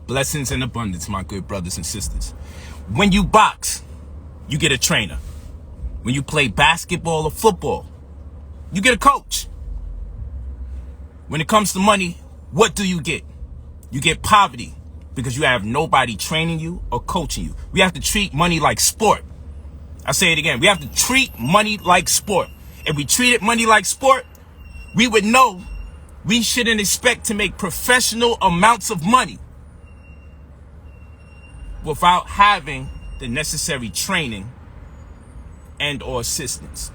Blessings in abundance, my good brothers and sisters. When you box, you get a trainer. When you play basketball or football, you get a coach. When it comes to money, what do you get? You get poverty because you have nobody training you or coaching you. We have to treat money like sport. I say it again. We have to treat money like sport. If we treated money like sport, we would know we shouldn't expect to make professional amounts of money without having the necessary training and or assistance.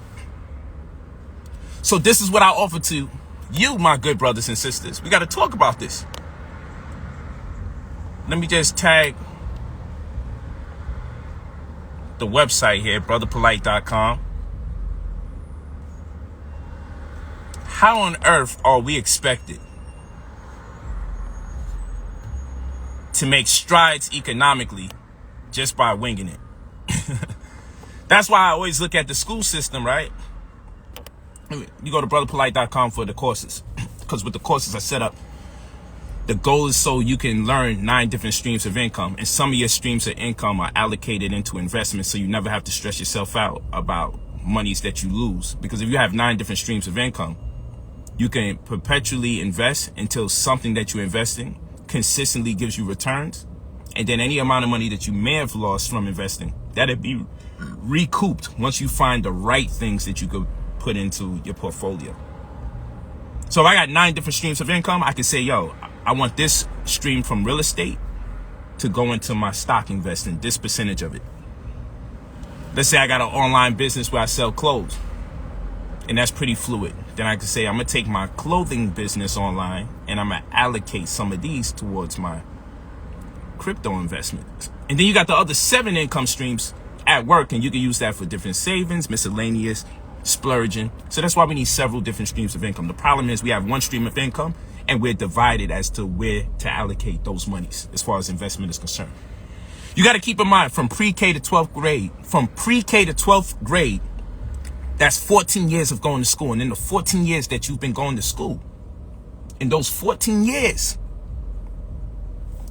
So this is what I offer to you, my good brothers and sisters. We got to talk about this. Let me just tag the website here, brotherpolight.com. How on earth are we expected to make strides economically just by winging it? That's why I always look at the school system, right? You go to brotherpolight.com for the courses, because with the courses I set up, the goal is so you can learn 9 different streams of income, and some of your streams of income are allocated into investments, so you never have to stress yourself out about monies that you lose. Because if you have 9 different streams of income, you can perpetually invest until something that you're investing consistently gives you returns, and then any amount of money that you may have lost from investing, that'll be recouped once you find the right things that you could put into your portfolio. So if I got 9 different streams of income, I can say, yo, I want this stream from real estate to go into my stock investing, this percentage of it. Let's say I got an online business where I sell clothes, and that's pretty fluid. Then I can say I'm going to take my clothing business online and I'm going to allocate some of these towards my crypto investments. And then you got the other 7 income streams at work, and you can use that for different savings, miscellaneous, splurging. So that's why we need several different streams of income. The problem is we have one stream of income and we're divided as to where to allocate those monies as far as investment is concerned. You got to keep in mind, from pre-K to 12th grade, that's 14 years of going to school. And in the 14 years that you've been going to school, in those 14 years,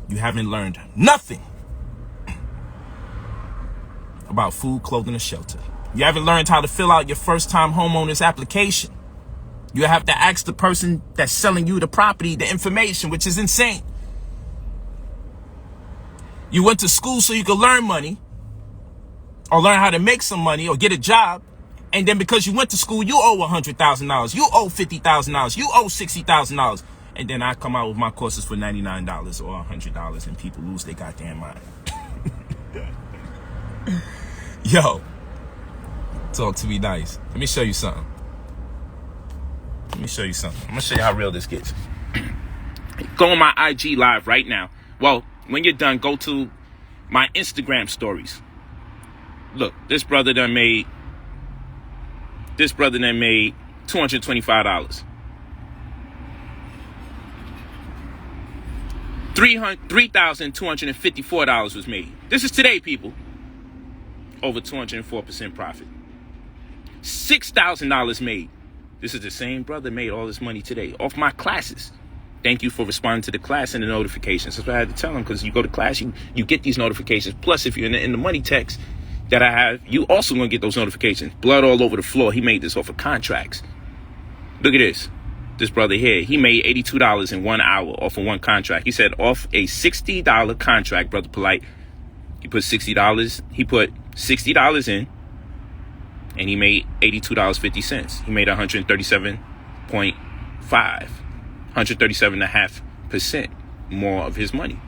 you haven't learned nothing about food, clothing, or shelter. You haven't learned how to fill out your first-time homeowner's application. You have to ask the person that's selling you the property the information, which is insane. You went to school so you could learn money, or learn how to make some money, or get a job. And then because you went to school, you owe $100,000. You owe $50,000. You owe $60,000. And then I come out with my courses for $99 or $100, and people lose their goddamn mind. Yo, talk to me nice. Let me show you something. I'm going to show you how real this gets. Go on my IG live right now. Well, when you're done, go to my Instagram stories. Look, this brother done made $225. $3,254 was made. This is today, people. Over 204% profit. $6,000 made. This is the same brother made all this money today off my classes. Thank you for responding to the class and the notifications. That's what I had to tell him, because you go to class, you get these notifications. Plus, if you're in the money text that I have, you also going to get those notifications. Blood all over the floor. He made this off of contracts. Look at this. This brother here, he made $82 in 1 hour off of one contract. He said off a $60 contract, Brother Polight, he put $60. He put $60 in, and he made $82.50. He made 137.5% more of his money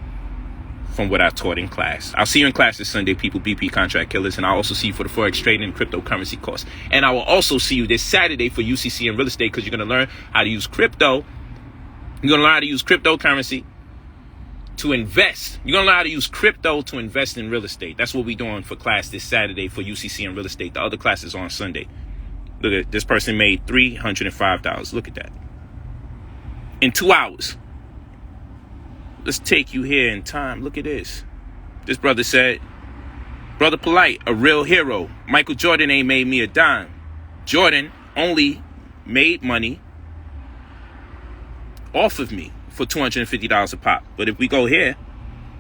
from what I taught in class. I'll see you in class this Sunday, people, BP Contract Killers, and I'll also see you for the Forex trading and cryptocurrency course. And I will also see you this Saturday for UCC and real estate, because you're going to learn how to use crypto. You're going to learn how to use cryptocurrency to invest. You're going to learn how to use crypto to invest in real estate. That's what we're doing for class this Saturday for UCC and real estate. The other class is on Sunday. Look at this person made $305. Look at that. In 2 hours. Let's take you here in time. Look at this. This brother said, Brother Polight, a real hero. Michael Jordan ain't made me a dime. Jordan only made money off of me for $250 a pop. But if we go here,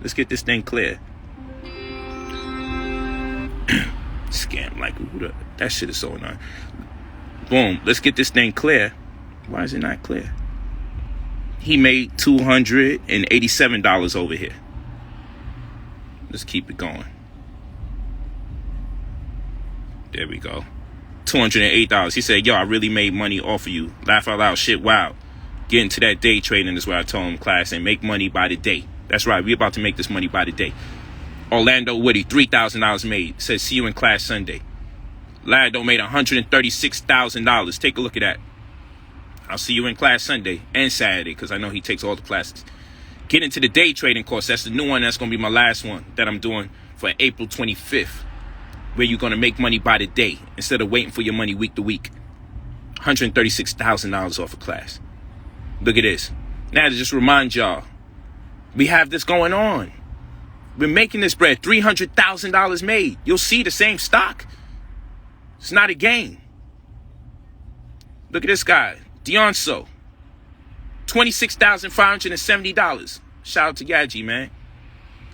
Let's get this thing clear. Scam like that shit is so annoying. Boom. Let's get this thing clear. Why is it not clear? He made $287 over here. Let's keep it going. There we go. $208. He said, yo, I really made money off of you. Laugh out loud. Shit, wow. Get into that day trading is what I told him, class, and make money by the day. That's right. We're about to make this money by the day. Orlando Woody, $3,000 made. Says, see you in class Sunday. Lando made $136,000. Take a look at that. I'll see you in class Sunday and Saturday because I know he takes all the classes. Get into the day trading course. That's the new one. That's going to be my last one that I'm doing for April 25th, where you're going to make money by the day instead of waiting for your money week to week. $136,000 off a class. Look at this. Now to just remind y'all, we have this going on. We're making this bread. $300,000 made. You'll see the same stock. It's not a game. Look at this guy, Dionso. $26,570. Shout out to Yaji, man.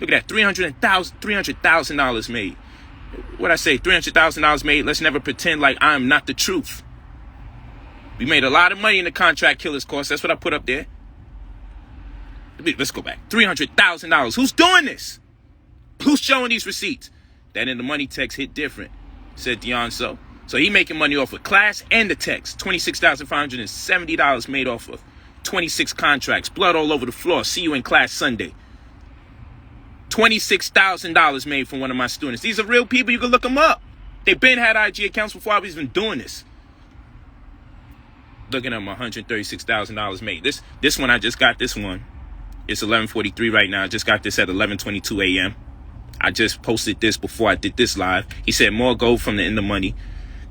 Look at that, $300,000 made. What I say, $300,000 made. Let's never pretend like I'm not the truth. We made a lot of money in the contract killers course. That's what I put up there. Let's go back. $300,000. Who's doing this? Who's showing these receipts? That in the money text hit different, said Dionso. So he making money off of class and the text. $26,570 made off of 26 contracts. Blood all over the floor. See you in class Sunday. $26,000 made from one of my students. These are real people. You can look them up. They've been had IG accounts before I was even doing this. Looking at my $136,000 made. This one, I just got this one. It's 11:43 right now. I just got this at 11:22 a.m. I just posted this before I did this live. He said more gold from the In the Money.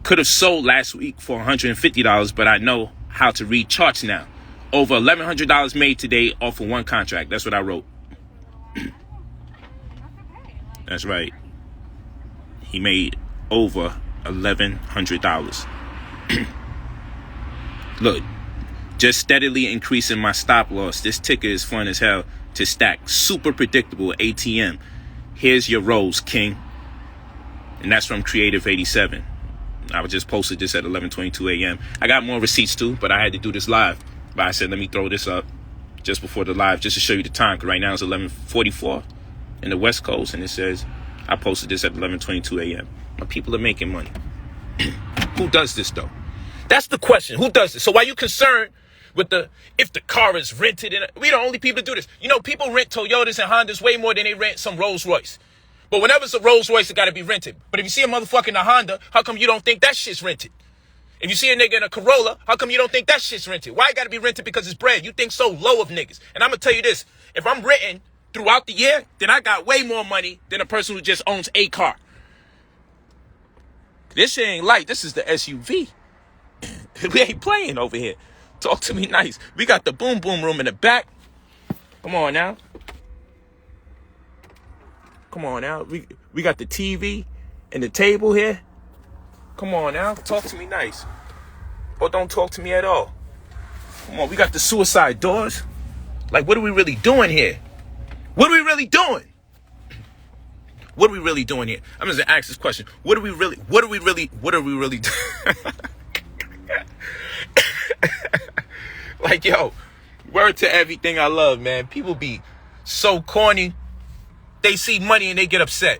Could have sold last week for $150, but I know how to read charts now. Over $1,100 made today off of one contract. That's what I wrote. That's right. He made over $1,100. Look, just steadily increasing my stop loss. This ticker is fun as hell to stack. Super predictable ATM. Here's your rolls, king. And that's from Creative 87. I just posted this at 11:22 a.m. I got more receipts too, but I had to do this live. But I said, let me throw this up just before the live, just to show you the time. Because right now it's 11:44 in the West Coast, and it says I posted this at 11:22 a.m. My people are making money. Who does this though? That's the question. Who does this? So why are you concerned with if the car is rented? We the only people to do this. You know, people rent Toyotas and Hondas way more than they rent some Rolls Royce. But whenever it's a Rolls Royce, it got to be rented. But if you see a motherfucker in a Honda, how come you don't think that shit's rented? If you see a nigga in a Corolla, how come you don't think that shit's rented? Why it got to be rented? Because it's bread. You think so low of niggas. And I'm going to tell you this. If I'm renting throughout the year, then I got way more money than a person who just owns a car. This shit ain't light. This is the SUV. We ain't playing over here. Talk to me nice. We got the boom boom room in the back. Come on now. Come on now. We got the TV and the table here. Come on now. Talk to me nice. Or don't talk to me at all. Come on. We got the suicide doors. Like, what are we really doing here? What are we really doing? What are we really doing here? I'm just gonna ask this question. What are we really doing? Like, yo, word to everything I love, man. People be so corny. They see money and they get upset.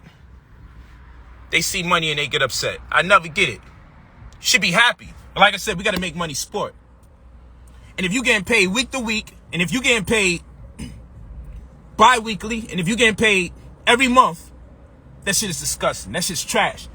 They see money and they get upset. I never get it. Should be happy. But like I said, we got to make money sport. And if you getting paid week to week, and if you getting paid bi-weekly, and if you getting paid every month, that shit is disgusting. That shit's trash.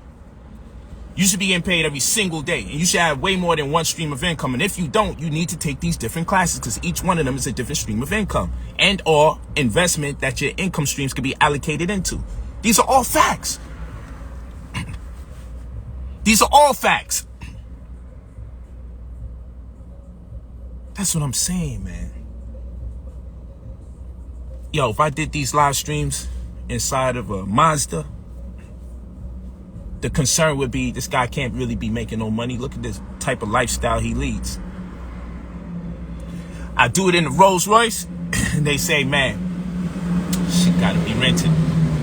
You should be getting paid every single day. And you should have way more than one stream of income. And if you don't, you need to take these different classes because each one of them is a different stream of income and or investment that your income streams could be allocated into. These are all facts. These are all facts. That's what I'm saying, man. Yo, if I did these live streams inside of a Mazda, the concern would be this guy can't really be making no money. Look at this type of lifestyle he leads. I do it in the Rolls Royce, and they say, man, shit gotta be rented.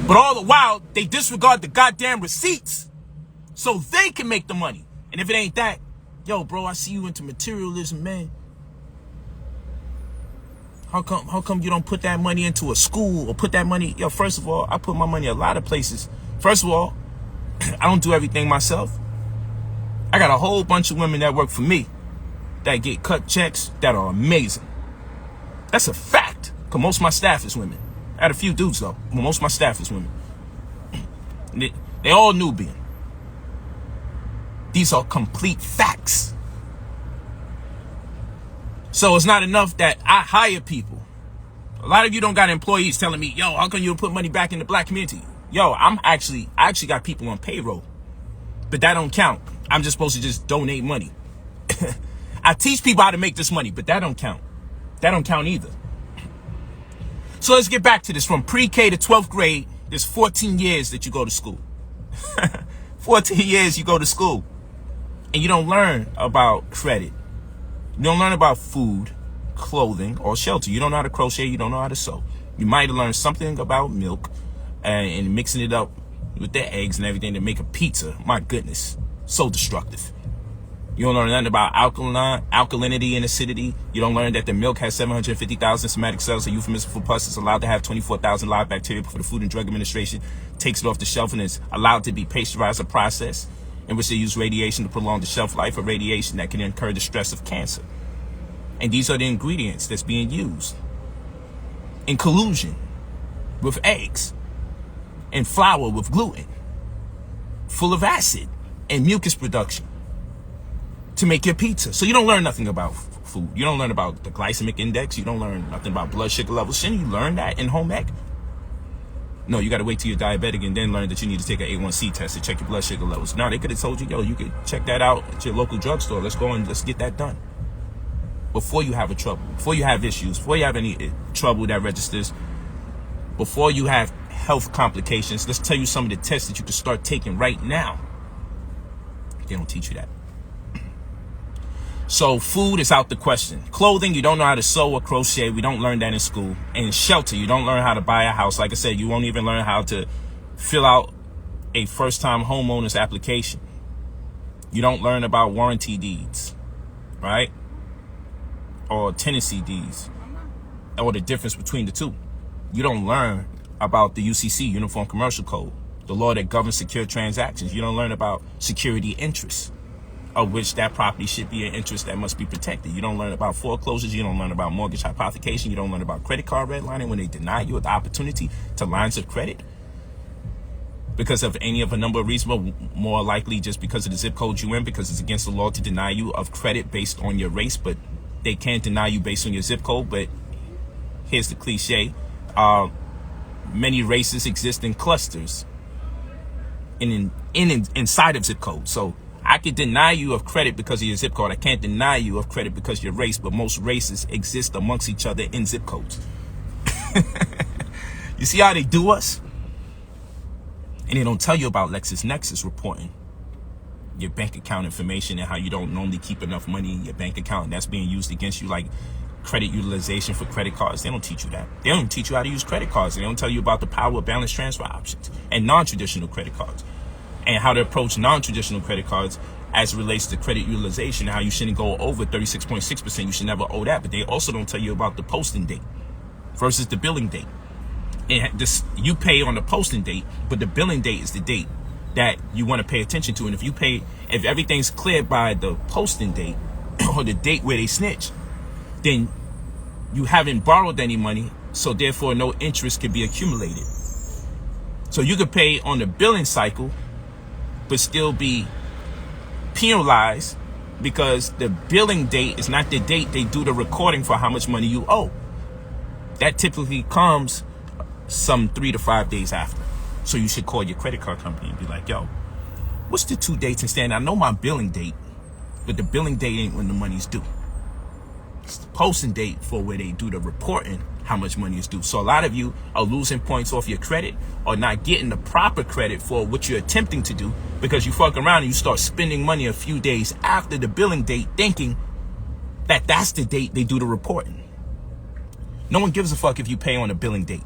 But all the while, they disregard the goddamn receipts so they can make the money. And if it ain't that, yo, bro, I see you into materialism, man. How come you don't put that money into a school or put that money? Yo, first of all, I put my money a lot of places. First of all, I don't do everything myself. I got a whole bunch of women that work for me that get cut checks that are amazing. That's a fact. Because most of my staff is women. I had a few dudes, though. But most of my staff is women. They all Nubian. These are complete facts. So it's not enough that I hire people. A lot of you don't got employees telling me, yo, how come you don't put money back in the black community? Yo, I actually got people on payroll. But that don't count. I'm just supposed to just donate money. I teach people how to make this money, but that don't count. That don't count either. So let's get back to this. From pre-K to 12th grade, there's 14 years that you go to school. 14 years you go to school. And you don't learn about credit. You don't learn about food, clothing, or shelter. You don't know how to crochet. You don't know how to sew. You might learn something about milk and mixing it up with the eggs and everything to make a pizza. My goodness. So destructive. You don't learn nothing about alkalinity and acidity. You don't learn that the milk has 750,000 somatic cells, a euphemism for pus. It's allowed to have 24,000 live bacteria before the Food and Drug Administration takes it off the shelf, and it's allowed to be pasteurized, a process in which they use radiation to prolong the shelf life of radiation that can incur the stress of cancer. And these are the ingredients that's being used in collusion with eggs and flour with gluten, full of acid and mucus production to make your pizza. So you don't learn nothing about food. You don't learn about the glycemic index. You don't learn nothing about blood sugar levels. Shouldn't you learn that in home ec? No, you got to wait till you're diabetic and then learn that you need to take an A1C test to check your blood sugar levels. No, they could have told you, yo, you could check that out at your local drugstore. Let's go and let's get that done. Before you have a trouble, before you have issues, before you have any trouble that registers, before you have health complications, let's tell you some of the tests that you can start taking right now. They don't teach you that. So food is out the question. Clothing, you don't know how to sew or crochet. We don't learn that in school. And shelter, you don't learn how to buy a house. Like I said, you won't even learn how to fill out a first-time homeowner's application. You don't learn about warranty deeds, right? Or tenancy deeds, or the difference between the two. You don't learn about the UCC, Uniform Commercial Code, the law that governs secure transactions. You don't learn about security interests, of which that property should be an interest that must be protected. You don't learn about foreclosures. You don't learn about mortgage hypothecation. You don't learn about credit card redlining when they deny you the opportunity to lines of credit because of any of a number of reasons, but more likely just because of the zip code you're in, because it's against the law to deny you of credit based on your race, but they can't deny you based on your zip code. But here's the cliche. Many races exist in clusters inside of zip code. So I could deny you of credit because of your zip code. I can't deny you of credit because of your race, but most races exist amongst each other in zip codes. You see how they do us? And they don't tell you about LexisNexis reporting your bank account information and how you don't normally keep enough money in your bank account, and that's being used against you, like credit utilization for credit cards. They don't teach you that. They don't even teach you how to use credit cards. They don't tell you about the power of balance transfer options and non-traditional credit cards, and how to approach non-traditional credit cards as it relates to credit utilization, and how you shouldn't go over 36.6%. You should never owe that. But they also don't tell you about the posting date versus the billing date. And this, you pay on the posting date, but the billing date is the date that you want to pay attention to. And if everything's cleared by the posting date or the date where they snitch, then you haven't borrowed any money, so therefore no interest can be accumulated. So you could pay on the billing cycle but still be penalized because the billing date is not the date they do the recording for how much money you owe. That typically comes some 3 to 5 days after. So you should call your credit card company and be like, yo, what's the 2 dates instead? I know my billing date, but the billing date ain't when the money's due. It's the posting date for where they do the reporting how much money is due. So a lot of you are losing points off your credit or not getting the proper credit for what you're attempting to do because you fuck around and you start spending money a few days after the billing date thinking that that's the date they do the reporting. No one gives a fuck if you pay on a billing date.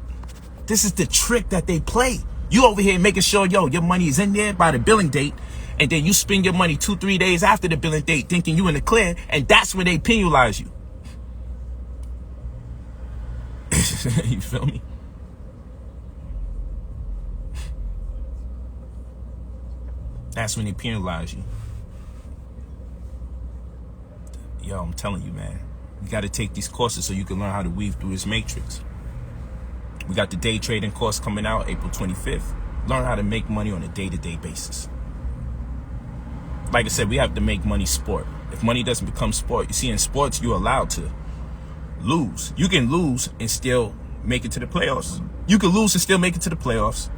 This is the trick that they play. You over here making sure, yo, your money is in there by the billing date, and then you spend your money 2-3 days after the billing date thinking you in the clear, and that's when they penalize you. You feel me? That's when they penalize you. Yo, I'm telling you, man. You got to take these courses so you can learn how to weave through this matrix. We got the day trading course coming out April 25th. Learn how to make money on a day-to-day basis. Like I said, we have to make money sport. If money doesn't become sport, you see, in sports, you're allowed to lose. You can lose and still make it to the playoffs. You can lose and still make it to the playoffs.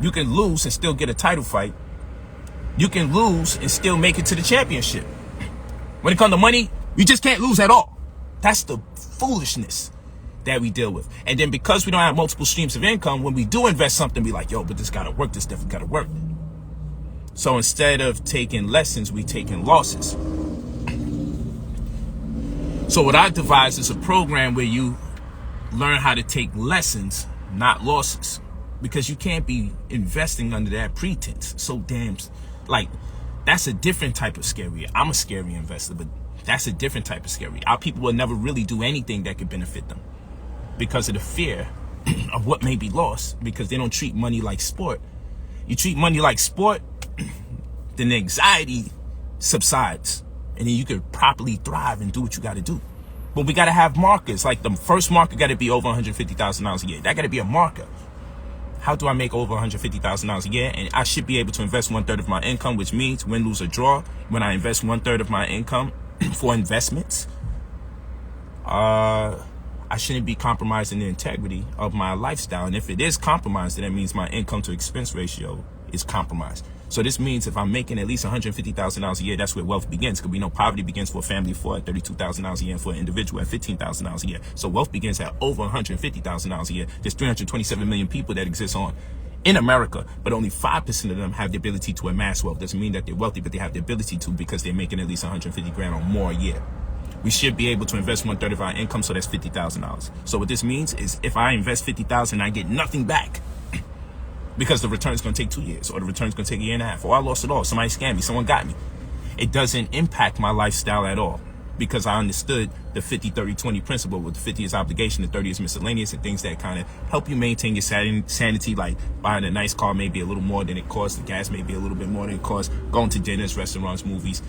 You can lose and still get a title fight. You can lose and still make it to the championship. When it comes to money, you just can't lose at all. That's the foolishness that we deal with. And then because we don't have multiple streams of income, when we do invest something, we like, yo, but this gotta work, this definitely gotta work. So instead of taking lessons, we taking losses. So what I devised is a program where you learn how to take lessons, not losses. Because you can't be investing under that pretense. So damn, like, that's a different type of scary. I'm a scary investor, but that's a different type of scary. Our people will never really do anything that could benefit them because of the fear of what may be lost, because they don't treat money like sport. You treat money like sport, then the anxiety subsides, and then you can properly thrive and do what you got to do. But we got to have markers. Like the first marker got to be over $150,000 a year. That got to be a marker. How do I make over $150,000 a year? And I should be able to invest 1/3 of my income, which means win, lose, or draw. When I invest 1/3 of my income for investments, I shouldn't be compromising the integrity of my lifestyle. And if it is compromised, then that means my income to expense ratio is compromised. So this means if I'm making at least $150,000 a year, that's where wealth begins. Because we know poverty begins for a family of 4 at $32,000 a year, and for an individual at $15,000 a year. So wealth begins at over $150,000 a year. There's 327 million people that exist in America, but only 5% of them have the ability to amass wealth. Doesn't mean that they're wealthy, but they have the ability to because they're making at least 150 grand or more a year. We should be able to invest 1/3 of our income, so that's $50,000. So what this means is if I invest $50,000, I get nothing back. Because the return is going to take 2 years, or the return is going to take 1.5 years, or I lost it all. Somebody scammed me. Someone got me. It doesn't impact my lifestyle at all because I understood the 50-30-20 principle, where the 50 is obligation, the 30 is miscellaneous, and things that kind of help you maintain your sanity, like buying a nice car may be a little more than it costs, the gas may be a little bit more than it costs, going to dinners, restaurants, movies,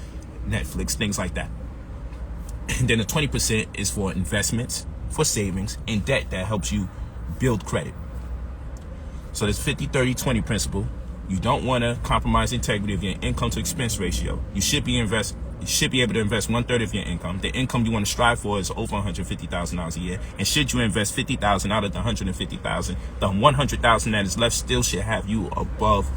Netflix, things like that. And then the 20% is for investments, for savings, and debt that helps you build credit. So this 50-30-20 principle, you don't want to compromise the integrity of your income to expense ratio. You should be able to invest 1/3 of your income. The income you want to strive for is over $150,000 a year. And should you invest $50,000 out of the $150,000, the $100,000 that is left still should have you above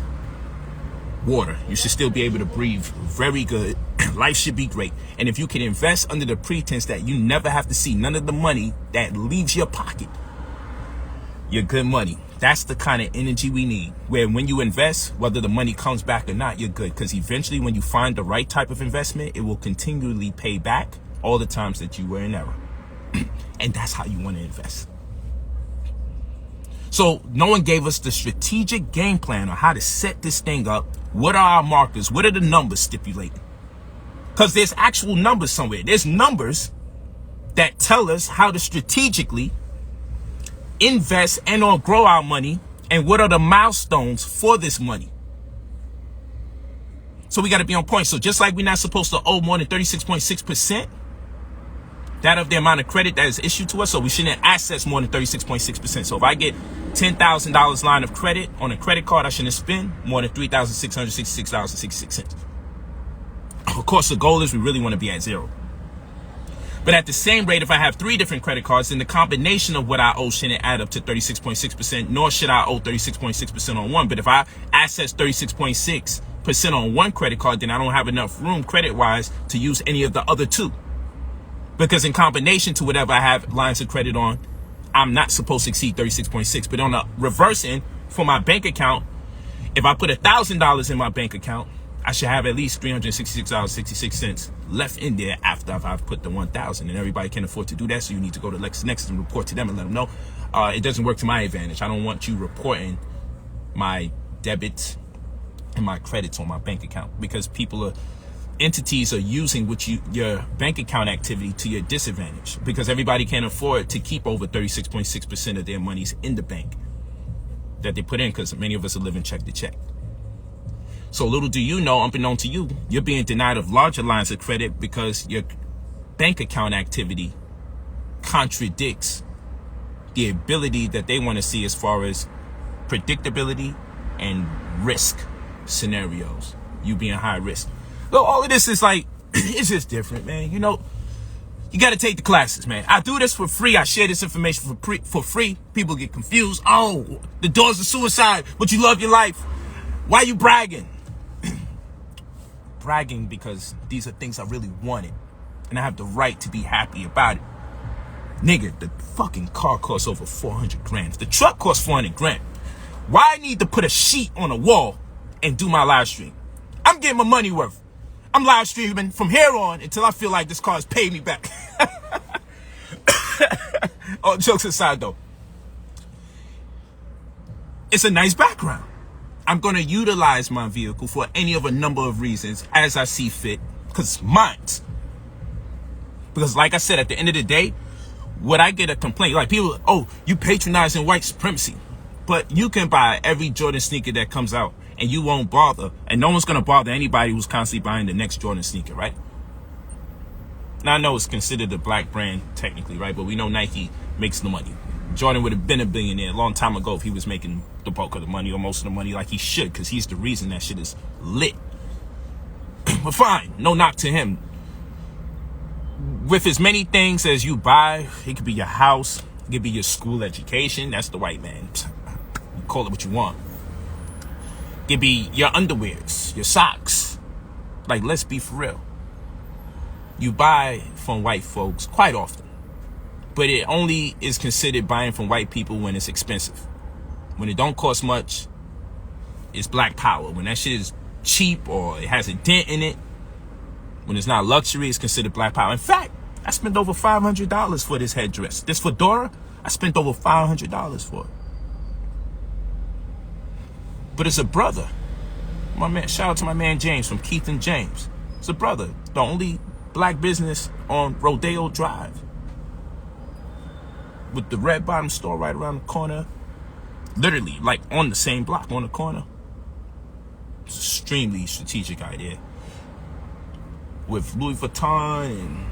water. You should still be able to breathe very good. Life should be great. And if you can invest under the pretense that you never have to see none of the money that leaves your pocket, you're good money. That's the kind of energy we need, where when you invest, whether the money comes back or not, you're good. Because eventually when you find the right type of investment, it will continually pay back all the times that you were in error. And that's how you want to invest. So no one gave us the strategic game plan on how to set this thing up. What are our markers? What are the numbers stipulating? Because there's actual numbers somewhere. There's numbers that tell us how to strategically invest and or grow our money, and what are the milestones for this money. So we got to be on point. So just like we're not supposed to owe more than 36.6% that of the amount of credit that is issued to us, so we shouldn't access more than 36.6%. So if I get $10,000 line of credit on a credit card, I shouldn't spend more than $3,666.66. Of course, the goal is we really want to be at zero. But at the same rate, if I have 3 different credit cards, then the combination of what I owe shouldn't add up to 36.6%, nor should I owe 36.6% on one. But if I access 36.6% on one credit card, then I don't have enough room credit-wise to use any of the other 2. Because in combination to whatever I have lines of credit on, I'm not supposed to exceed 36.6. But on the reverse end, for my bank account, if I put $1,000 in my bank account, I should have at least $366.66 left in there after I've put the 1,000, and everybody can afford to do that. So you need to go to LexisNexis and report to them and let them know it doesn't work to my advantage. I don't want you reporting my debits and my credits on my bank account, because entities are using your bank account activity to your disadvantage, because everybody can't afford to keep over 36.6% of their monies in the bank that they put in, because many of us are living check to check. So little do you know, unbeknown to you, you're being denied of larger lines of credit because your bank account activity contradicts the ability that they want to see as far as predictability and risk scenarios. You being high risk. So all of this is like, it's just different, man. You know, you got to take the classes, man. I do this for free. I share this information for free. People get confused. Oh, the doors of suicide, but you love your life. Why you bragging? Bragging because these are things I really wanted, and I have the right to be happy about it. Nigga, the fucking car costs over 400 grand. The truck costs 400 grand. Why I need to put a sheet on a wall and do my live stream? I'm getting my money worth. I'm live streaming from here on until I feel like this car has paid me back. All jokes aside though, it's a nice background. I'm going to utilize my vehicle for any of a number of reasons as I see fit, because it's mine. Because like I said, at the end of the day, would I get a complaint? Like people, oh, you patronizing white supremacy. But you can buy every Jordan sneaker that comes out and you won't bother. And no one's going to bother anybody who's constantly buying the next Jordan sneaker, right? Now I know it's considered a black brand technically, right? But we know Nike makes the money. Jordan would have been a billionaire a long time ago if he was making the bulk of the money or most of the money, like he should, because he's the reason that shit is lit. But fine, no knock to him. With as many things as you buy, it could be your house, it could be your school education. That's the white man. You call it what you want. It could be your underwears, your socks. Like, let's be for real. You buy from white folks quite often. But it only is considered buying from white people when it's expensive. When it don't cost much, it's black power. When that shit is cheap or it has a dent in it, when it's not luxury, it's considered black power. In fact, I spent over $500 for this headdress. This fedora, I spent over $500 for it. But it's a brother. My man, shout out to my man James from Keith and James. It's a brother. The only black business on Rodeo Drive, with the red bottom store right around the corner. Literally, like on the same block, on the corner. It's an extremely strategic idea. With Louis Vuitton and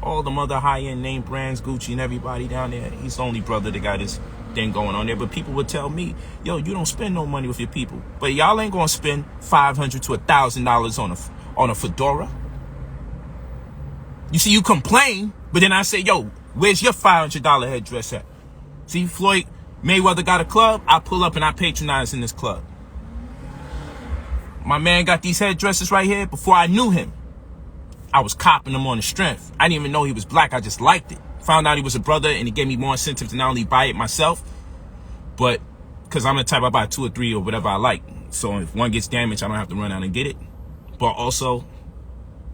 all the other high-end name brands, Gucci and everybody down there. He's the only brother that got his thing going on there. But people would tell me, yo, you don't spend no money with your people. But y'all ain't gonna spend $500 to $1,000 on a fedora. You see, you complain, but then I say, yo, where's your $500 headdress at? See, Floyd Mayweather got a club. I pull up and I patronize in this club. My man got these headdresses right here. Before I knew him, I was copping them on the strength. I didn't even know he was black. I just liked it. Found out he was a brother, and it gave me more incentive to not only buy it myself, but because I'm the type I buy 2 or 3 or whatever I like. So if one gets damaged, I don't have to run out and get it. But also,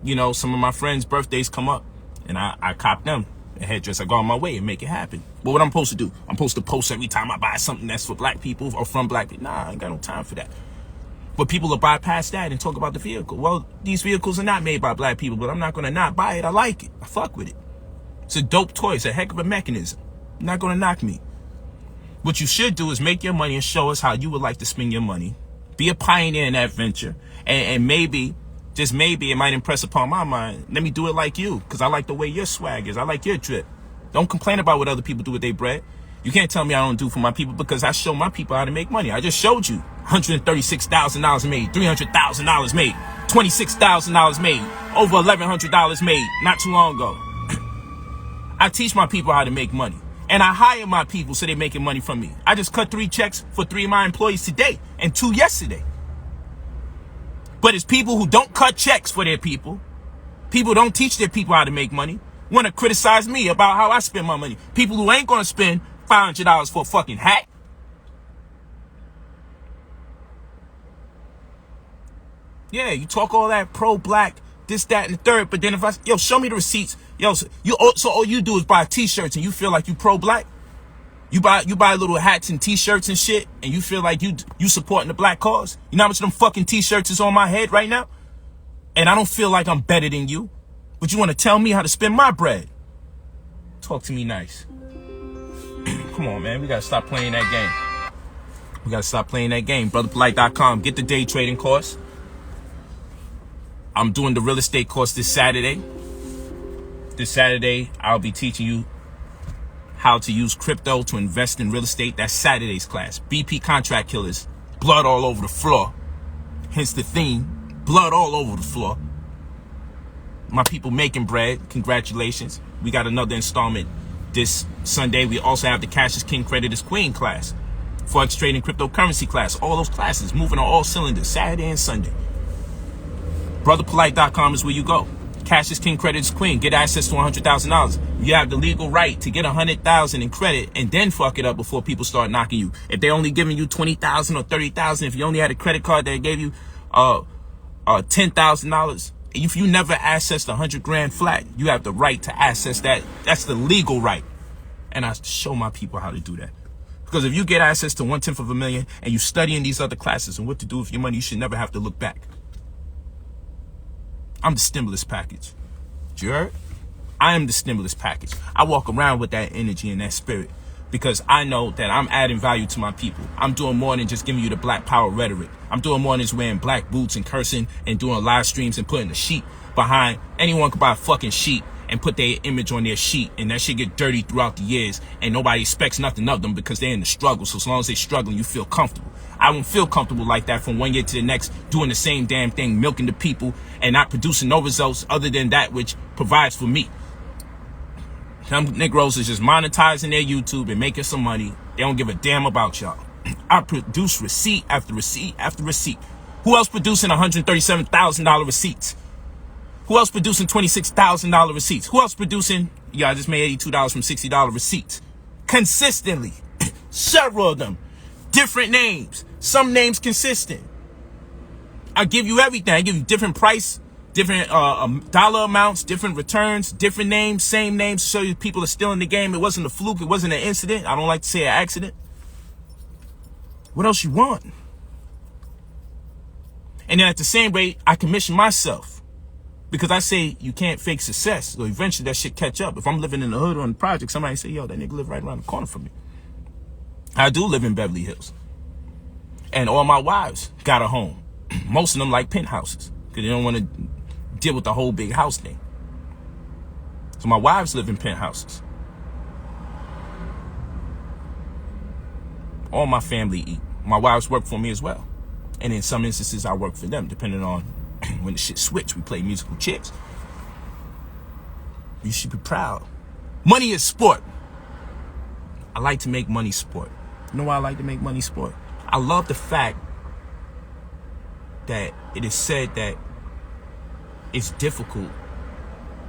you know, some of my friends' birthdays come up, and I cop them a headdress. I go on my way and make it happen. But what I'm supposed to do? I'm supposed to post every time I buy something that's for black people or from black people. Nah, I ain't got no time for that. But people will bypass that and talk about the vehicle. Well, these vehicles are not made by black people, but I'm not going to not buy it. I like it. I fuck with it. It's a dope toy. It's a heck of a mechanism. You're not going to knock me. What you should do is make your money and show us how you would like to spend your money. Be a pioneer in that venture. And maybe, just maybe, it might impress upon my mind. Let me do it like you, because I like the way your swag is. I like your drip. Don't complain about what other people do with their bread. You can't tell me I don't do for my people, because I show my people how to make money. I just showed you $136,000 made, $300,000 made, $26,000 made, over $1,100 made not too long ago. I teach my people how to make money, and I hire my people so they're making money from me. I just cut 3 checks for 3 of my employees today and 2 yesterday. But it's people who don't cut checks for their people. People don't teach their people how to make money. Want to criticize me about how I spend my money. People who ain't going to spend $500 for a fucking hat. Yeah, you talk all that pro-black, this, that, and the third, but then if yo, show me the receipts. Yo, so all you do is buy t-shirts and you feel like you pro-black? You buy little hats and t-shirts and shit, and you feel like you supporting the black cause. You know how much of them fucking t-shirts is on my head right now? And I don't feel like I'm better than you. But you want to tell me how to spend my bread? Talk to me nice. Come on, man. We got to stop playing that game. We got to stop playing that game. brotherpolight.com. Get the day trading course. I'm doing the real estate course this Saturday. This Saturday, I'll be teaching you how to use crypto to invest in real estate. That's Saturday's class. BP contract killers. Blood all over the floor. Hence the theme. Blood all over the floor. My people making bread. Congratulations. We got another installment this Sunday. We also have the Cash is King, Credit is Queen class. Forex trading, cryptocurrency class. All those classes moving on all cylinders. Saturday and Sunday. brotherpolight.com is where you go. Cash is King, Credit is Queen. Get access to $100,000. You have the legal right to get $100,000 in credit and then fuck it up before people start knocking you. If they only giving you $20,000 or $30,000, if you only had a credit card that gave you $10,000, if you never accessed $100,000 flat, you have the right to access that. That's the legal right. And I show my people how to do that. Because if you get access to 1/10 of a million and you study in these other classes and what to do with your money, you should never have to look back. I'm the stimulus package. You heard? I am the stimulus package. I walk around with that energy and that spirit because I know that I'm adding value to my people. I'm doing more than just giving you the black power rhetoric. I'm doing more than just wearing black boots and cursing and doing live streams and putting a sheet behind. Anyone could buy a fucking sheet and put their image on their sheet, and that shit get dirty throughout the years, and nobody expects nothing of them because they're in the struggle. So as long as they're struggling, you feel comfortable. I won't feel comfortable like that from one year to the next, doing the same damn thing, milking the people and not producing no results other than that which provides for me. Them Negroes is just monetizing their YouTube and making some money. They don't give a damn about y'all. I produce receipt after receipt after receipt. Who else producing $137,000 receipts? Who else producing $26,000 receipts? Who else producing, I just made $82 from $60 receipts? Consistently. Several of them. Different names. Some names consistent. I give you everything. I give you different price, different dollar amounts, different returns, different names, same names, so you people are still in the game. It wasn't a fluke. It wasn't an incident. I don't like to say an accident. What else you want? And then at the same rate, I commission myself. Because I say you can't fake success. So eventually that shit catch up. If I'm living in the hood or in the project, somebody say, yo, that nigga live right around the corner from me. I do live in Beverly Hills. And all my wives got a home. Most of them like penthouses. Because they don't want to deal with the whole big house thing. So my wives live in penthouses. All my family eat. My wives work for me as well. And in some instances, I work for them, depending on when the shit switch. We play musical chairs. You should be proud. Money is sport. I like to make money sport. You know why I like to make money sport? I love the fact that it is said that it's difficult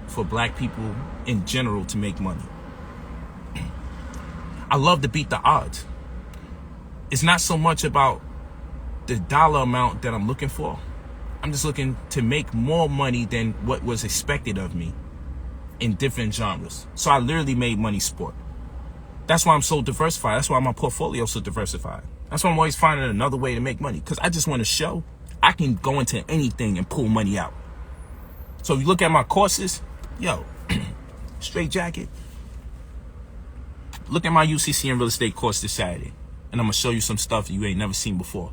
for black people in general to make money. I love to beat the odds. It's not so much about the dollar amount that I'm looking for. I'm just looking to make more money than what was expected of me in different genres. So I literally made money sport. That's why I'm so diversified. That's why my portfolio is so diversified. That's why I'm always finding another way to make money. Because I just want to show I can go into anything and pull money out. So if you look at my courses, straight jacket. Look at my UCC and real estate course this Saturday. And I'm going to show you some stuff you ain't never seen before.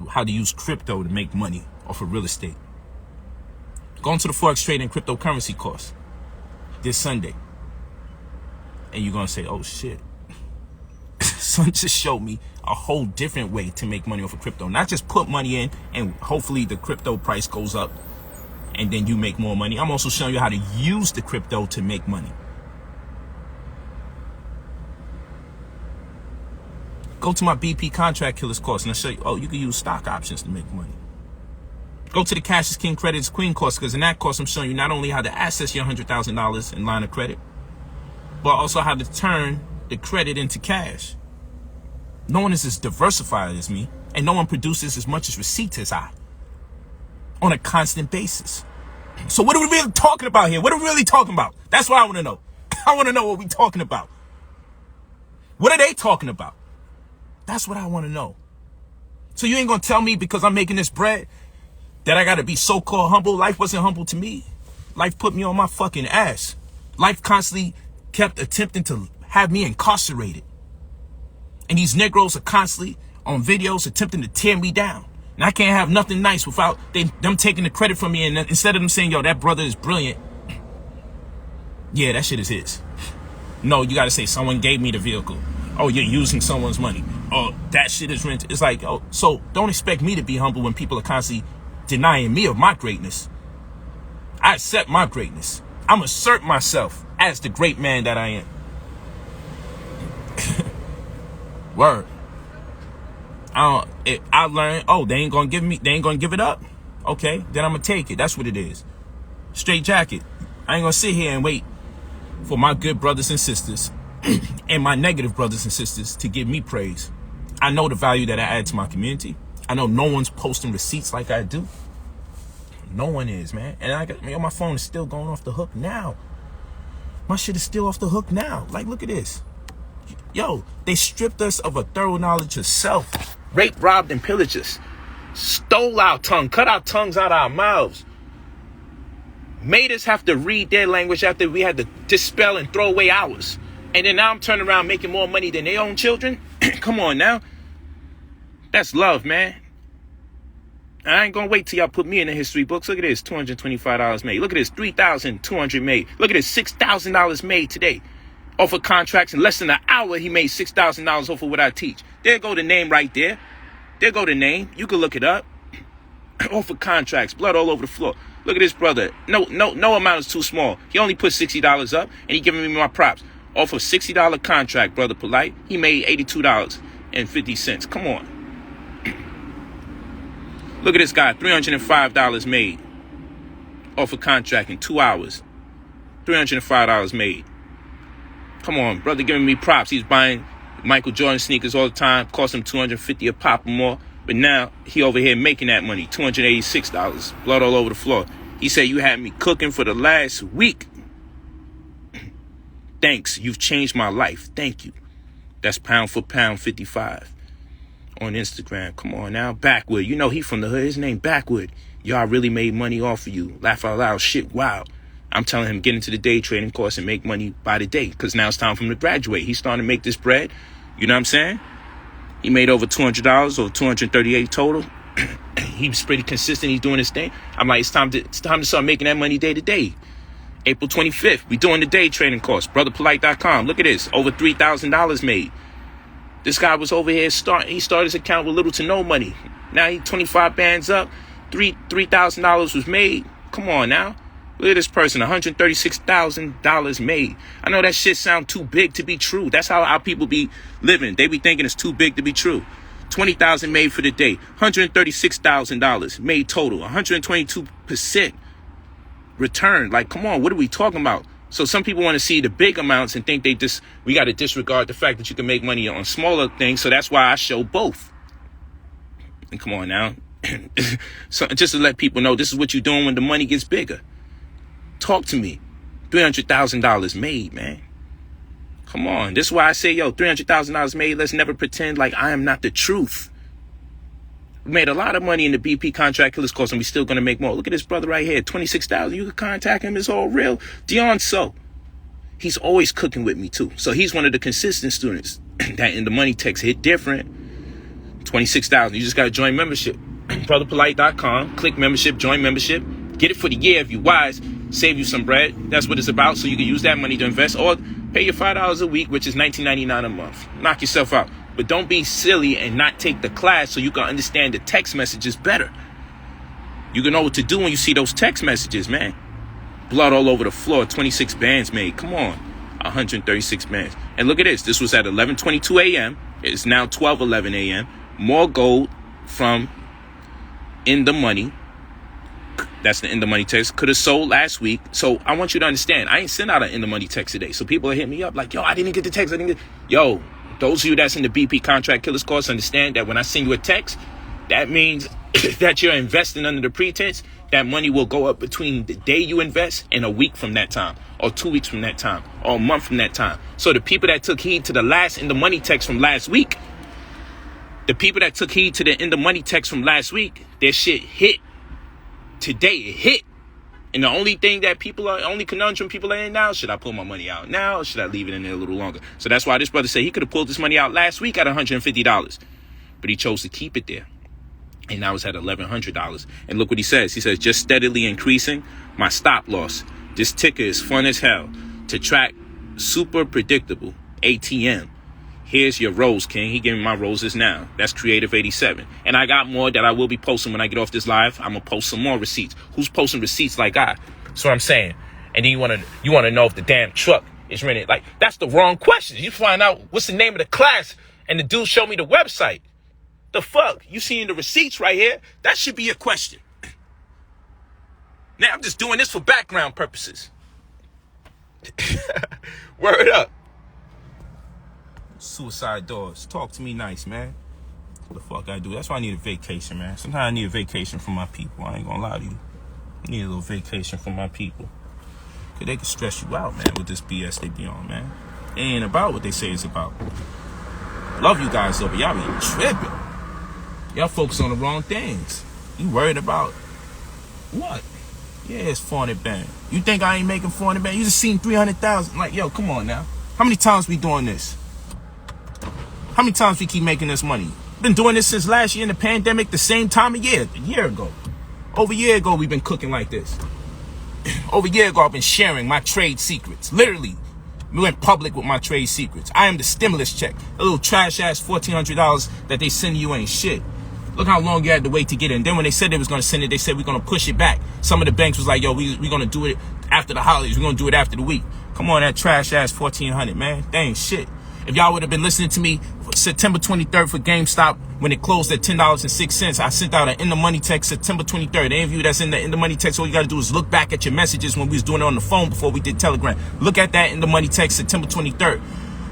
How to use crypto to make money off of real estate. Go into the Forex trading cryptocurrency course this Sunday. And you're going to say, oh shit. Son just showed me a whole different way to make money off of crypto. Not just put money in and hopefully the crypto price goes up and then you make more money. I'm also showing you how to use the crypto to make money. Go to my BP contract killers course and I'll show you, you can use stock options to make money. Go to the Cash is King, Credit is Queen course, because in that course I'm showing you not only how to access your $100,000 in line of credit, but also how to turn the credit into cash. No one is as diversified as me, and no one produces as much as receipts as I on a constant basis. So what are we really talking about here? What are we really talking about? That's what I want to know. I want to know what we're talking about. What are they talking about? That's what I want to know. So you ain't going to tell me because I'm making this bread that I got to be so-called humble? Life wasn't humble to me. Life put me on my fucking ass. Life constantly kept attempting to have me incarcerated. And these Negroes are constantly on videos attempting to tear me down. And I can't have nothing nice without them taking the credit from me. And instead of them saying, yo, that brother is brilliant. Yeah, that shit is his. No, you got to say someone gave me the vehicle. Oh, you're using someone's money. Oh, that shit is rented. It's like, oh, so don't expect me to be humble when people are constantly denying me of my greatness. I accept my greatness. I'm assert myself as the great man that I am. Word. I learned, oh, they ain't gonna give it up. Okay, then I'm gonna take it. That's what it is. Straight jacket. I ain't gonna sit here and wait for my good brothers and sisters and my negative brothers and sisters to give me praise. I know the value that I add to my community. I know no one's posting receipts like I do. No one is, man. And my phone is still going off the hook now. My shit is still off the hook now. Like, look at this. Yo, they stripped us of a thorough knowledge of self. Raped, robbed, and pillaged us. Stole our tongue. Cut our tongues out of our mouths. Made us have to read their language after we had to dispel and throw away ours. And then now I'm turning around making more money than their own children? Come on now. That's love, man. I ain't gonna wait till y'all put me in the history books. Look at this, $225 made. Look at this, $3,200 made. Look at this, $6,000 made today. Off of contracts in less than an hour, he made $6,000 off of what I teach. There go the name right there. There go the name. You can look it up. Off of contracts, blood all over the floor. Look at this brother. No amount is too small. He only put $60 up, and he giving me my props. Off of $60 contract, Brother Polight, he made $82.50. Come on. Look at this guy, $305 made off a contract in 2 hours. $305 made. Come on, brother giving me props. He's buying Michael Jordan sneakers all the time. Cost him $250 a pop or more. But now he over here making that money, $286. Blood all over the floor. He said, you had me cooking for the last week. Thanks, you've changed my life. Thank you. That's pound for pound 55. On Instagram. Come on now. Backwood. You know he from the hood. His name Backwood. Y'all really made money off of you. Laugh out loud. Shit, wow. I'm telling him, get into the day trading course and make money by the day. Because now it's time for him to graduate. He's starting to make this bread. You know what I'm saying? He made over $200 or $238 total. He's pretty consistent. He's doing his thing. I'm like, it's time to start making that money day to day. April 25th. We doing the day trading course. brotherpolight.com. Look at this. Over $3,000 made. This guy was over here he started his account with little to no money. Now he 25 bands up. $3,000 was made. Come on now. Look at this person, $136,000 made. I know that shit sound too big to be true. That's how our people be living. They be thinking it's too big to be true. $20,000 made for the day. $136,000 made total. 122% return. Like, come on, what are we talking about? So some people want to see the big amounts and think we got to disregard the fact that you can make money on smaller things. So that's why I show both. And come on now. So just to let people know, this is what you're doing when the money gets bigger. Talk to me. $300,000 made, man. Come on. This is why I say, yo, $300,000 made. Let's never pretend like I am not the truth. We made a lot of money in the BP contract killers course, and we still going to make more. Look at this brother right here, $26,000. You can contact him. It's all real. Dion So. He's always cooking with me, too. So he's one of the consistent students that in the money text hit different. $26,000. You just got to join membership. brotherpolight.com. Click membership, join membership. Get it for the year if you wise. Save you some bread. That's what it's about. So you can use that money to invest or pay your $5 a week, which is $19.99 a month. Knock yourself out. But don't be silly and not take the class so you can understand the text messages better. You can know what to do when you see those text messages, man. Blood all over the floor. 26 bands made. Come on. 136 bands. And look at this. This was at 11:22 a.m. It's now 12:11 a.m. More gold from In the Money. That's the In the Money text. Could have sold last week. So I want you to understand, I ain't sent out an In the Money text today. So people are hitting me up like, yo, I didn't get the text. Yo, those of you that's in the BP Contract Killers course understand that when I send you a text, that means that you're investing under the pretense that money will go up between the day you invest and a week from that time, or 2 weeks from that time, or a month from that time. So the people that took heed to the last in the money text from last week, the people that took heed to the in the money text from last week, their shit hit today. It hit. And the only thing that only conundrum people are in now, should I pull my money out now, or should I leave it in there a little longer? So that's why this brother said he could have pulled this money out last week at $150, but he chose to keep it there. And now it's at $1,100. And look what he says. He says, just steadily increasing my stop loss. This ticker is fun as hell to track. Super predictable. ATM. Here's your rose, King. He gave me my roses now. That's Creative 87. And I got more that I will be posting when I get off this live. I'm going to post some more receipts. Who's posting receipts like I? That's what I'm saying. And then you want to know if the damn truck is rented. Like, that's the wrong question. You find out what's the name of the class, and the dude showed me the website. The fuck? You seeing the receipts right here? That should be a question. Now, I'm just doing this for background purposes. Word up. Suicide doors. Talk to me nice, man. What the fuck I do? That's why I need a vacation, man. Sometimes I need a vacation from my people. I ain't gonna lie to you. I need a little vacation from my people. Cause they can stress you out, man, with this BS they be on, man. It ain't about what they say it's about. Love you guys though, but y'all be tripping. Y'all focus on the wrong things. You worried about what? Yeah, it's 400 band. You think I ain't making 400 band? You just seen 300,000. Like, yo, come on now. How many times we doing this? How many times we keep making this money? Been doing this since last year in the pandemic, the same time of year, a year ago. Over a year ago, we've been cooking like this. Over a year ago, I've been sharing my trade secrets. Literally, we went public with my trade secrets. I am the stimulus check. A little trash-ass $1,400 that they send you ain't shit. Look how long you had to wait to get it. And then when they said they was going to send it, they said we're going to push it back. Some of the banks was like, yo, we're going to do it after the holidays. We're going to do it after the week. Come on, that trash-ass $1,400, man. That ain't shit. If y'all would have been listening to me September 23rd for GameStop when it closed at $10.06, I sent out an in the money text September 23rd. Any of you that's in the money text, all you got to do is look back at your messages when we was doing it on the phone before we did Telegram. Look at that in the money text September 23rd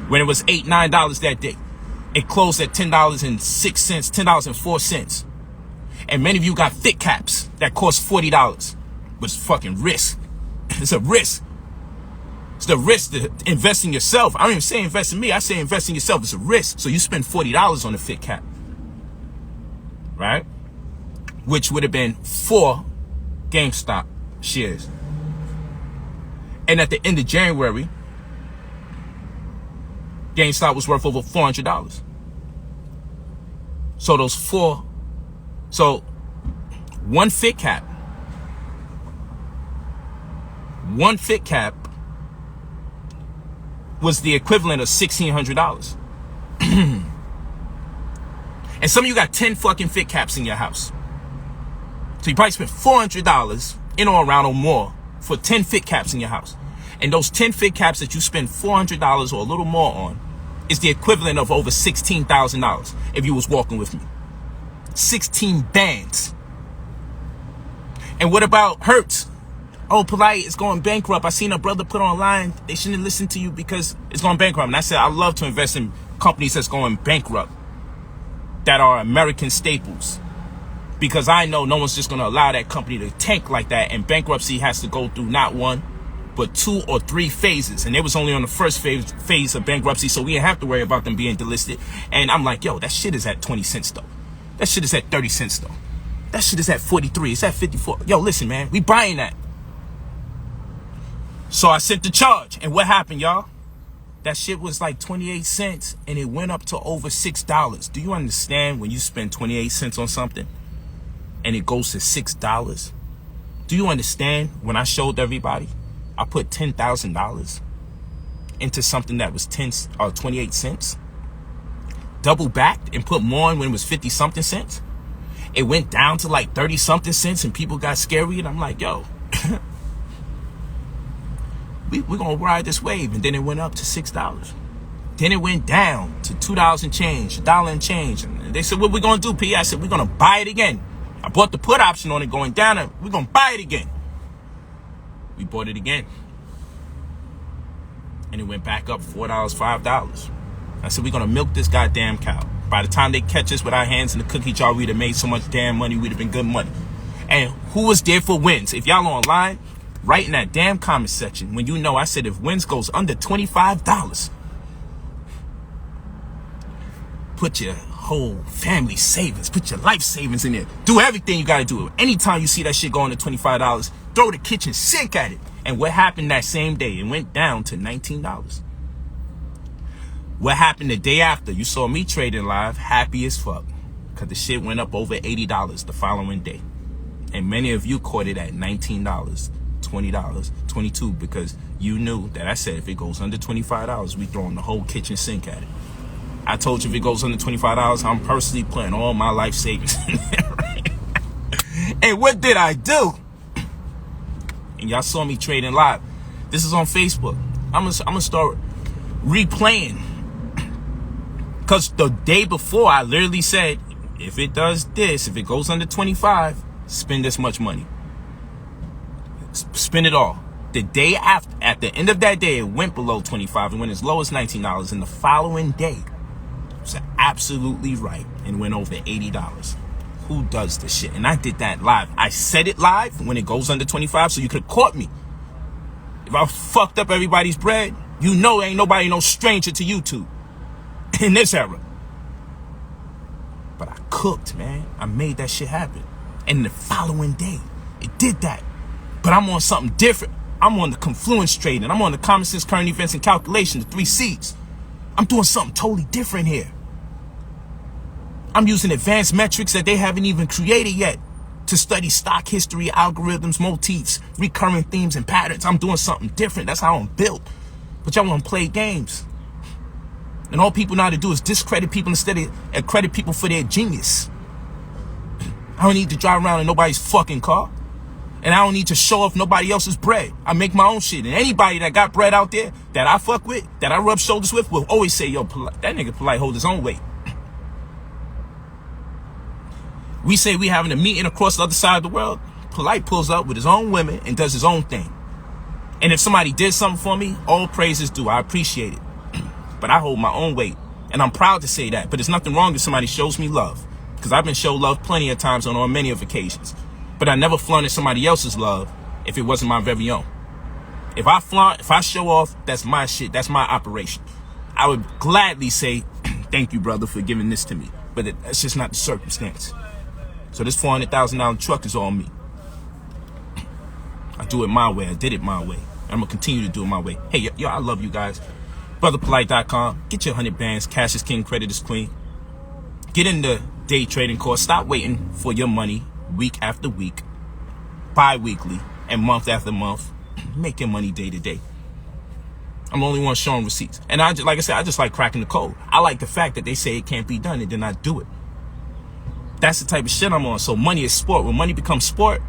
when it was $8, $9 that day. It closed at $10.06, $10.04. And many of you got thick caps that cost $40. But it's fucking risk. It's a risk. It's the risk to invest in yourself. I don't even say invest in me. I say invest in yourself. It's a risk. So you spend $40 on a fit cap. Right? Which would have been 4 GameStop shares. And at the end of January, GameStop was worth over $400. So one fit cap was the equivalent of $1,600. And some of you got 10 fucking fit caps in your house. So you probably spent $400 in or around or more for 10 fit caps in your house. And those 10 fit caps that you spend $400 or a little more on is the equivalent of over $16,000 if you was walking with me. 16 bands. And what about Hertz? Oh, Polight is going bankrupt. I seen a brother put online, they shouldn't listen to you because it's going bankrupt. And I said, I love to invest in companies that's going bankrupt, that are American staples. Because I know no one's just going to allow that company to tank like that. And bankruptcy has to go through not 1, but 2 or 3 phases. And it was only on the first phase of bankruptcy, so we didn't have to worry about them being delisted. And I'm like, yo, that shit is at 20 cents though. That shit is at 30 cents though. That shit is at 43. It's at 54. Yo, listen, man, we buying that. So I sent the charge. And what happened, y'all? That shit was like 28 cents and it went up to over $6. Do you understand when you spend 28 cents on something and it goes to $6? Do you understand when I showed everybody I put $10,000 into something that was 28 cents? Double backed and put more in when it was 50 something cents. It went down to like 30 something cents and people got scary. And I'm like, yo, we're going to ride this wave. And then it went up to $6. Then it went down to $2 and change, $1 and change. And they said, what we going to do, P? I said, we're going to buy it again. I bought the put option on it going down. And we're going to buy it again. We bought it again. And it went back up $4, $5. I said, we're going to milk this goddamn cow. By the time they catch us with our hands in the cookie jar, we'd have made so much damn money, we'd have been good money. And who was there for wins? If y'all online, write in that damn comment section when you know I said if wins goes under $25, put your whole family savings, put your life savings in there. Do everything you gotta do. Anytime you see that shit going to $25, throw the kitchen sink at it. And what happened that same day? It went down to $19. What happened the day after? You saw me trading live, happy as fuck, because the shit went up over $80 the following day. And many of you caught it at $19, $20, $22, because you knew that I said if it goes under $25, we throwing the whole kitchen sink at it. I told you if it goes under $25, I'm personally putting all my life savings in there, right? And what did I do? And y'all saw me trading live. This is on Facebook. I'm gonna start replaying. Because the day before, I literally said, if it does this, if it goes under 25, spend this much money. Spend it all. The day after, at the end of that day, it went below 25 and went as low as $19. And the following day, it was absolutely right and went over $80. Who does this shit? And I did that live. I said it live when it goes under 25, so you could have caught me. If I fucked up everybody's bread, you know ain't nobody no stranger to YouTube in this era. But I cooked, man. I made that shit happen. And the following day, it did that. But I'm on something different. I'm on the confluence trading. I'm on the common sense, current events, and calculation, the 3 C's. I'm doing something totally different here. I'm using advanced metrics that they haven't even created yet to study stock history, algorithms, motifs, recurring themes, and patterns. I'm doing something different. That's how I'm built. But y'all want to play games. And all people know how to do is discredit people instead of credit people for their genius. I don't need to drive around in nobody's fucking car. And I don't need to show off nobody else's bread. I make my own shit. And anybody that got bread out there that I fuck with, that I rub shoulders with, will always say, yo, that nigga Polight hold his own weight. We say we having a meeting across the other side of the world. Polight pulls up with his own women and does his own thing. And if somebody did something for me, all praise is due. I appreciate it. But I hold my own weight. And I'm proud to say that. But there's nothing wrong if somebody shows me love. Because I've been shown love plenty of times on many of occasions. But I never flaunted somebody else's love if it wasn't my very own. If I flaunt, if I show off, that's my shit. That's my operation. I would gladly say, thank you, brother, for giving this to me. But that's just not the circumstance. So this $400,000 truck is on me. I do it my way. I did it my way. I'm going to continue to do it my way. Hey, yo, I love you guys. brotherpolight.com. Get your 100 bands. Cash is king, credit is queen. Get in the day trading course. Stop waiting for your money week after week, bi-weekly, and month after month. Make your money day to day. I'm the only one showing receipts. And like I said, I just like cracking the code. I like the fact that they say it can't be done and then I do it. That's the type of shit I'm on. So money is sport. When money becomes sport,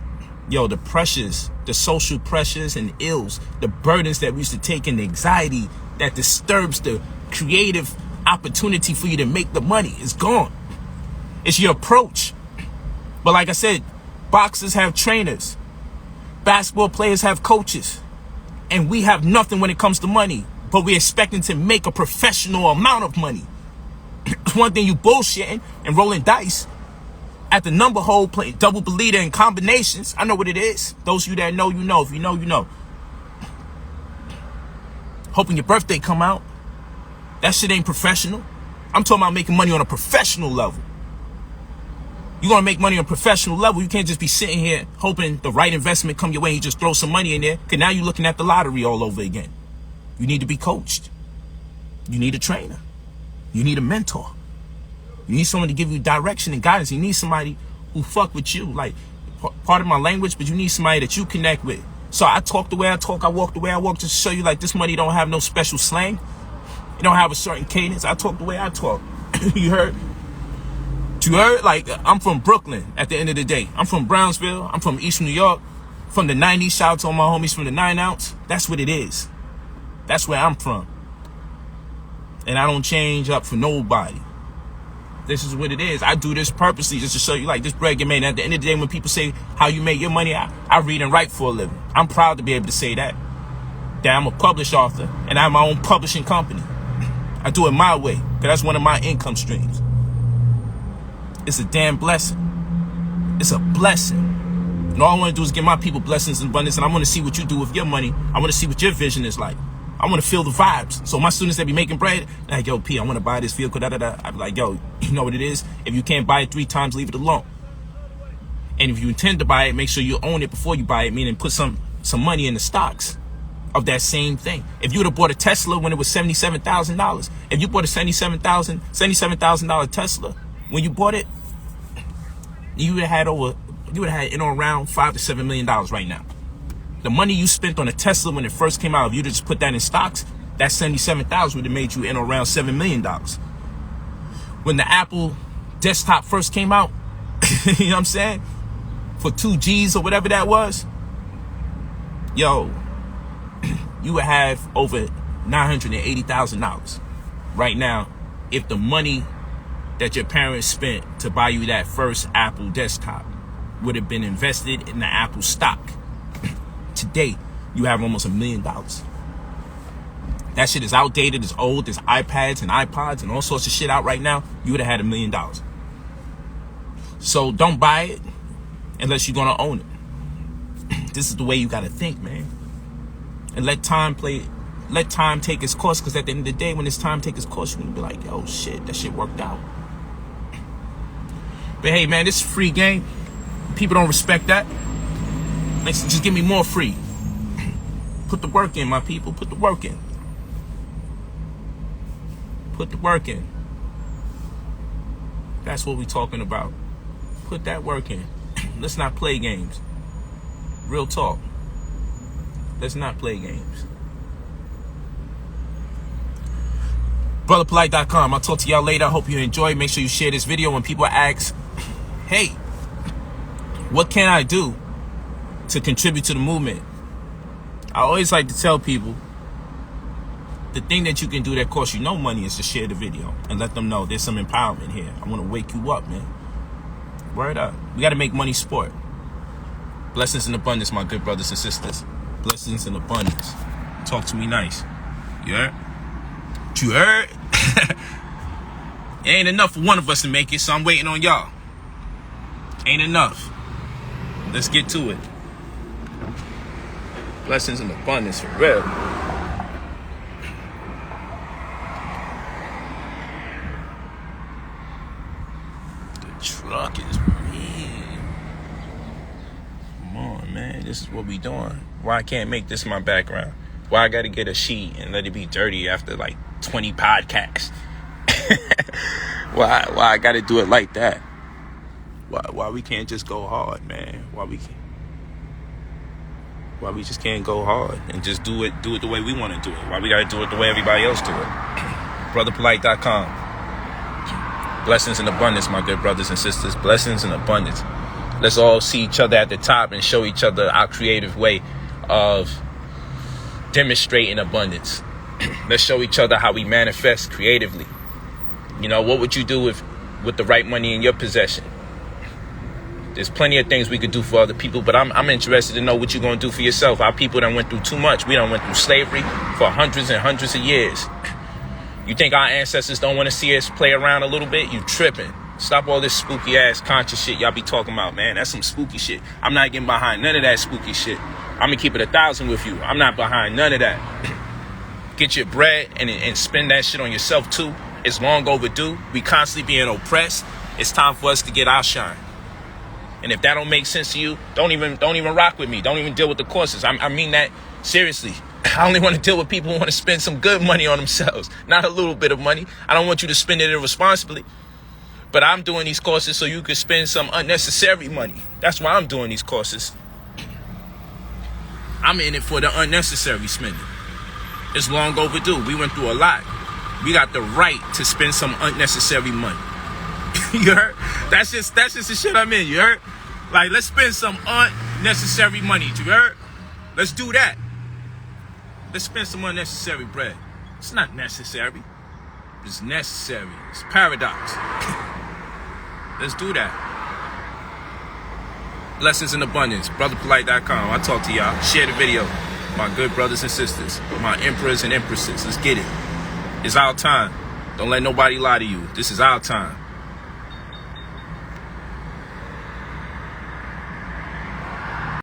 yo, the pressures, the social pressures and ills, the burdens that we used to take and the anxiety that disturbs the creative opportunity for you to make the money is gone. It's your approach. But like I said, boxers have trainers. Basketball players have coaches. And we have nothing when it comes to money. But we're expecting to make a professional amount of money. One thing you bullshitting and rolling dice at the number hole, playing double believer and combinations. I know what it is. Those of you that know, you know. If you know, you know. Hoping your birthday come out. That shit ain't professional. I'm talking about making money on a professional level. You want to make money on a professional level, you can't just be sitting here hoping the right investment come your way and you just throw some money in there, because now you're looking at the lottery all over again. You need to be coached. You need a trainer. You need a mentor. You need someone to give you direction and guidance. You need somebody who fuck with you. Like, part of my language, but you need somebody that you connect with. So I talk the way I talk, I walk the way I walk, just to show you like this money don't have no special slang. It don't have a certain cadence. I talk the way I talk. You heard? You heard? Like, I'm from Brooklyn at the end of the day. I'm from Brownsville. I'm from East New York. From the 90s, shout out to all my homies from the 9 ounce. That's what it is. That's where I'm from. And I don't change up for nobody. This is what it is. I do this purposely just to show you like this bread get made. And at the end of the day, when people say how you make your money, I read and write for a living. I'm proud to be able to say that. That I'm a published author and I have my own publishing company. I do it my way because that's one of my income streams. It's a damn blessing. It's a blessing. And all I want to do is give my people blessings and abundance, and I want to see what you do with your money. I want to see what your vision is like. I want to feel the vibes. So my students that be making bread, like, yo, P, I want to buy this vehicle, da-da-da. I be like, yo, you know what it is? If you can't buy it 3 times, leave it alone. And if you intend to buy it, make sure you own it before you buy it, meaning put some money in the stocks of that same thing. If you would have bought a Tesla when it was $77,000, if you bought a $77,000 Tesla when you bought it, you would have had in or around $5 to $7 million right now. The money you spent on a Tesla when it first came out, if you just put that in stocks, that $77,000 would have made you in or around $7 million. When the Apple desktop first came out, you know what I'm saying? For 2 G's or whatever that was, yo, you would have over $980,000 right now if the money that your parents spent to buy you that first Apple desktop would have been invested in the Apple stock. Today, you have almost $1 million. That shit is outdated, it's old, there's iPads and iPods and all sorts of shit out right now. You would have had $1 million. So don't buy it unless you're gonna own it. This is the way you gotta think, man. And let time take its course, because at the end of the day, when it's time to take its course, you're gonna be like, oh shit, that shit worked out. But hey, man, this is a free game. People don't respect that. Just give me more free. Put the work in, my people. Put the work in. Put the work in. That's what we're talking about. Put that work in. Let's not play games. Real talk. Let's not play games. brotherpolight.com. I'll talk to y'all later. I hope you enjoy. Make sure you share this video when people ask, hey, what can I do to contribute to the movement? I always like to tell people, the thing that you can do that costs you no money is to share the video and let them know there's some empowerment here. I want to wake you up, man. Word up. We got to make money sport. Blessings in abundance, my good brothers and sisters. Blessings in abundance. Talk to me nice. You heard? You heard? It ain't enough for one of us to make it, so I'm waiting on y'all. Ain't enough. Let's get to it. Blessings in abundance, for real. The truck is red. Come on, man. This is what we doing. Why I can't make this my background? Why I gotta get a sheet and let it be dirty after like 20 podcasts? Why I gotta do it like that? Why we can't just go hard, man? Why we just can't go hard and just do it the way we want to do it? Why we gotta do it the way everybody else do it? brotherpolight.com. Blessings in abundance, my good brothers and sisters. Blessings in abundance. Let's all see each other at the top and show each other our creative way of demonstrating abundance. Let's show each other how we manifest creatively. You know, what would you do with the right money in your possession? There's plenty of things we could do for other people, but I'm interested to know what you're going to do for yourself. Our people done went through too much. We done went through slavery for hundreds and hundreds of years. You think our ancestors don't want to see us play around a little bit? You tripping. Stop all this spooky ass conscious shit y'all be talking about, man. That's some spooky shit. I'm not getting behind none of that spooky shit. I'm going to keep it 1,000 with you. I'm not behind none of that. Get your bread and spend that shit on yourself too. It's long overdue. We constantly being oppressed. It's time for us to get our shine. And if that don't make sense to you, don't even rock with me. Don't even deal with the courses. I mean that seriously. I only want to deal with people who want to spend some good money on themselves, not a little bit of money. I don't want you to spend it irresponsibly. But I'm doing these courses so you can spend some unnecessary money. That's why I'm doing these courses. I'm in it for the unnecessary spending. It's long overdue. We went through a lot. We got the right to spend some unnecessary money. You heard? That's just the shit I'm in. You heard? Like, let's spend some unnecessary money. You heard? Let's do that. Let's spend some unnecessary bread. It's not necessary. It's necessary. It's paradox. Let's do that. Blessings in abundance. brotherpolight.com. I'll talk to y'all. Share the video. My good brothers and sisters. My emperors and empresses. Let's get it. It's our time. Don't let nobody lie to you. This is our time.